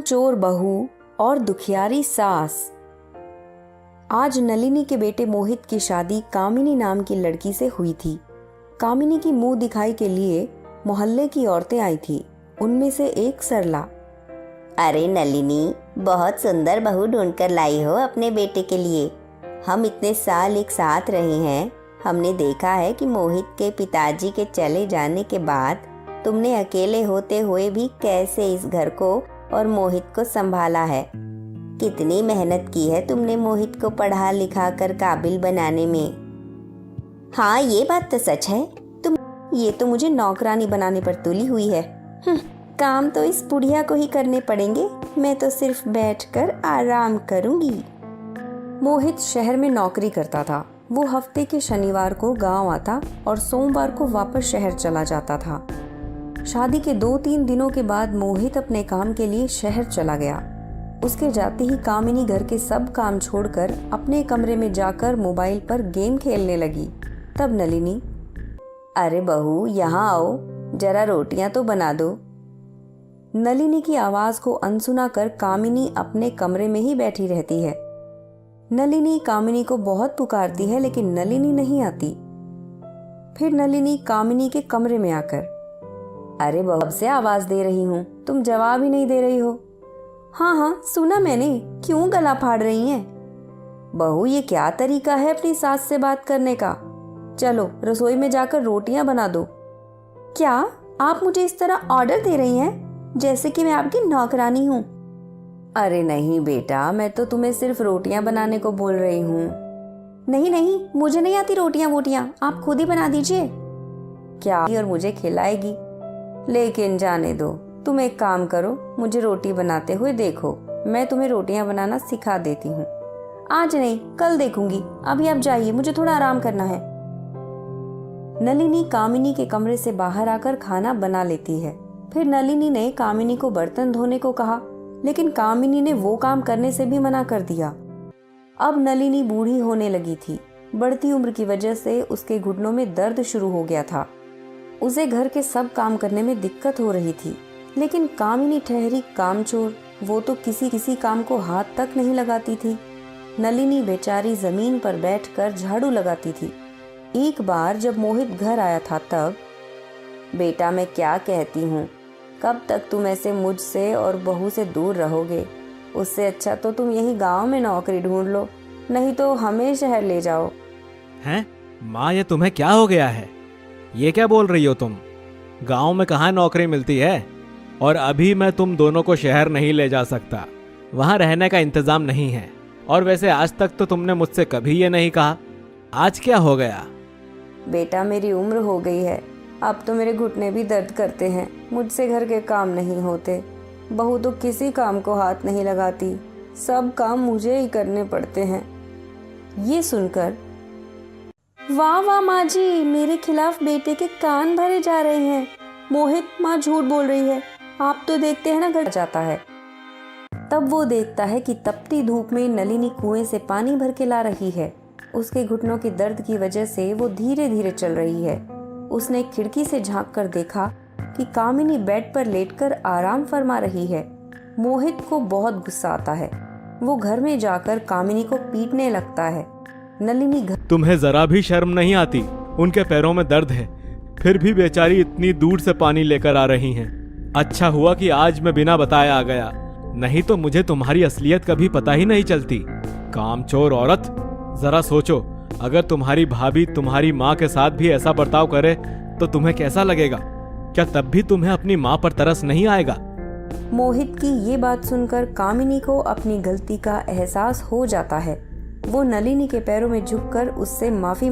कामचोर बहू और दुखियारी सास। आज नलिनी के बेटे मोहित की शादी कामिनी नाम की लड़की से हुई थी। कामिनी की मुंह दिखाई के लिए मोहल्ले की औरतें आई थी। उनमें से एक सरला, अरे नलिनी, बहुत सुंदर बहू ढूंढकर लाई हो अपने बेटे के लिए। हम इतने साल एक साथ रहे हैं, हमने देखा है कि मोहित के पिताजी के चले जाने के बाद तुमने अकेले होते हुए भी कैसे इस घर को और मोहित को संभाला है। कितनी मेहनत की है तुमने मोहित को पढ़ा लिखा कर काबिल बनाने में। हाँ, ये बात तो सच है। ये तो मुझे नौकरानी बनाने पर तुली हुई है। काम तो इस बुढ़िया को ही करने पड़ेंगे, मैं तो सिर्फ बैठकर आराम करूंगी। मोहित शहर में नौकरी करता था। वो हफ्ते के शनिवार को गांव आता और सोमवार को वापस शहर चला जाता था। शादी के 2-3 दिनों के बाद मोहित अपने काम के लिए शहर चला गया। उसके जाते ही कामिनी घर के सब काम छोड़कर अपने कमरे में जाकर मोबाइल पर गेम खेलने लगी। तब नलिनी, अरे बहू, यहाँ आओ, जरा रोटियां तो बना दो। नलिनी की आवाज को अनसुना कर कामिनी अपने कमरे में ही बैठी रहती है। नलिनी कामिनी को बहुत पुकारती है लेकिन नलिनी नहीं आती। फिर नलिनी कामिनी के कमरे में आकर, अरे बहू, कब से आवाज दे रही हूँ, तुम जवाब ही नहीं दे रही हो। हाँ, सुना मैंने, क्यों गला फाड़ रही हैं? बहू, ये क्या तरीका है अपनी सास से बात करने का? चलो रसोई में जाकर रोटियां बना दो। क्या आप मुझे इस तरह ऑर्डर दे रही हैं जैसे कि मैं आपकी नौकरानी हूँ? अरे नहीं बेटा, मैं तो तुम्हें सिर्फ रोटियां बनाने को बोल रही हूँ। नहीं, मुझे नहीं आती रोटियां वोटियां, आप खुद ही बना दीजिए। क्या और मुझे खिलाएगी? लेकिन जाने दो, तुम एक काम करो, मुझे रोटी बनाते हुए देखो, मैं तुम्हें रोटियां बनाना सिखा देती हूँ। आज नहीं, कल देखूंगी, अभी आप जाइए, मुझे थोड़ा आराम करना है। नलिनी कामिनी के कमरे से बाहर आकर खाना बना लेती है। फिर नलिनी ने कामिनी को बर्तन धोने को कहा, लेकिन कामिनी ने वो काम करने से भी मना कर दिया। अब नलिनी बूढ़ी होने लगी थी। बढ़ती उम्र की वजह से उसके घुटनों में दर्द शुरू हो गया था। उसे घर के सब काम करने में दिक्कत हो रही थी। लेकिन कामिनी ठहरी कामचोर, वो तो किसी काम को हाथ तक नहीं लगाती थी। नलिनी बेचारी जमीन पर बैठकर झाड़ू लगाती थी। एक बार जब मोहित घर आया था तब, बेटा मैं क्या कहती हूँ, कब तक तुम ऐसे मुझसे और बहू से दूर रहोगे? उससे अच्छा तो तुम यहीं गांव में नौकरी ढूंढ लो, नहीं तो हमें शहर ले जाओ। हैं माँ, ये तुम्हें क्या हो गया है? ये क्या बोल रही हो तुम? गांव में कहाँ नौकरी मिलती है? और अभी मैं तुम दोनों को शहर नहीं ले जा सकता, वहां रहने का इंतजाम नहीं है। और वैसे आज तक तो तुमने मुझसे कभी ये नहीं कहा, आज क्या हो गया? बेटा मेरी उम्र हो गई है, अब तो मेरे घुटने भी दर्द करते हैं, मुझसे घर के काम नहीं होते। बहू तो किसी काम को हाथ नहीं लगाती, सब काम मुझे ही करने पड़ते हैं। ये सुनकर, वाह माँ जी, मेरे खिलाफ बेटे के कान भरे जा रहे हैं। मोहित, माँ झूठ बोल रही है, आप तो देखते हैं ना घर जाता है। तब वो देखता है कि तपती धूप में नलिनी कुएं से पानी भर के ला रही है। उसके घुटनों की दर्द की वजह से वो धीरे धीरे चल रही है। उसने खिड़की से झांक कर देखा कि कामिनी बेड पर लेटकर आराम फरमा रही है। मोहित को बहुत गुस्सा आता है। वो घर में जाकर कामिनी को पीटने लगता है। नलिनी, तुम्हें जरा भी शर्म नहीं आती? उनके पैरों में दर्द है, फिर भी बेचारी इतनी दूर से पानी लेकर आ रही हैं। अच्छा हुआ कि आज मैं बिना बताए आ गया, नहीं तो मुझे तुम्हारी असलियत कभी पता ही नहीं चलती। कामचोर औरत, जरा सोचो, अगर तुम्हारी भाभी तुम्हारी माँ के साथ भी ऐसा बर्ताव करे तो तुम्हें कैसा लगेगा? क्या तब भी तुम्हें अपनी माँ पर तरस नहीं आएगा? मोहित की ये बात सुनकर कामिनी को अपनी गलती का एहसास हो जाता है। वो नलिनी के पैरों में झुककर उससे माफी